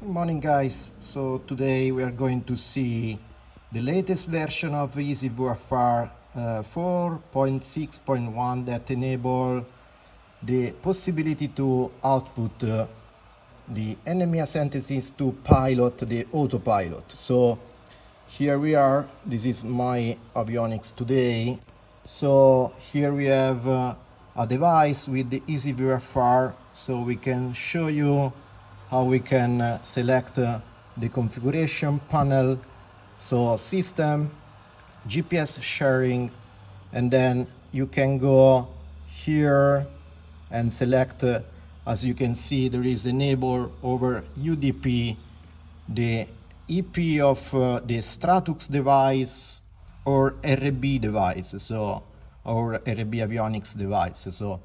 Good morning, guys. So today we are going to see the latest version of EasyVFR 4.6.1 that enable the possibility to output the NMEA synthesis to pilot the autopilot. So here we are. This is my avionics today. So here we have a device with the EasyVFR, so we can show you how we can select the configuration panel, so system, GPS sharing, and then you can go here and select, as you can see, there is enable over UDP the EP of the Stratux device or RB device, so or RB Avionics device. So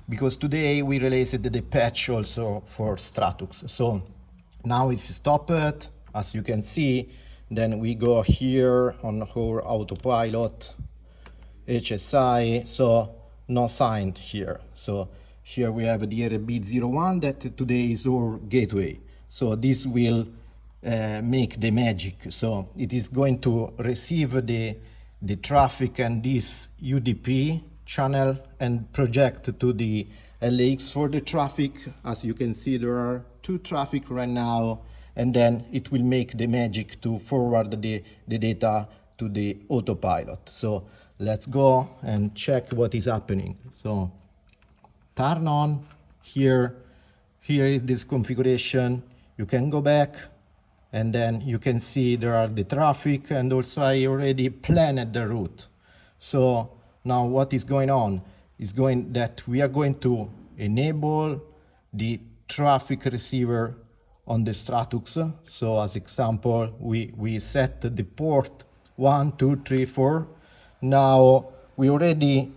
because today we released the patch also for Stratux. So now it's stopped, as you can see. Then we go here on our autopilot HSI, so no sign here. So here we have the RB-01 that today is our gateway. So this will make the magic. So it is going to receive the traffic and this UDP channel and project to the LX for the traffic. As you can see, there are two traffic right now, and then it will make the magic to forward the data to the autopilot. So let's go and check what is happening. So turn on here is this configuration. You can go back and then you can see there are the traffic, and also I already planned the route. So now what is going on is that we are going to enable the traffic receiver on the Stratux. So as example, we set the port 1, 2, 3, 4. Now we already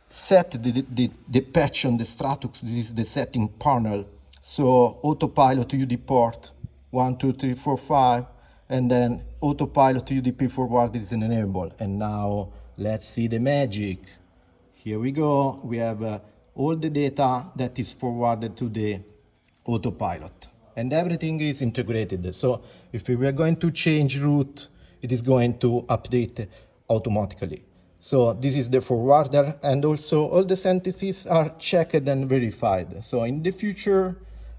set the patch on the Stratux. This is the setting panel. So autopilot UD port 1, 2, 3, 4, 5, and then autopilot UDP forward is enabled. And now let's see the magic. Here we go. We have all the data that is forwarded to the autopilot, and everything is integrated. So if we were going to change route, it is going to update automatically. So this is the forwarder, and also all the syntheses are checked and verified. So in the future,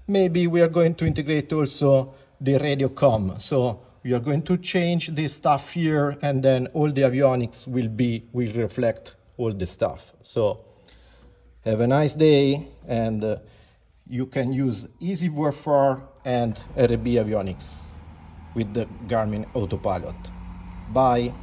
maybe we are going to integrate also the radio comm. So we are going to change the stuff here, and then all the avionics will reflect all the stuff. So have a nice day, and you can use EasyVFR and RB Avionics with the Garmin Autopilot. Bye.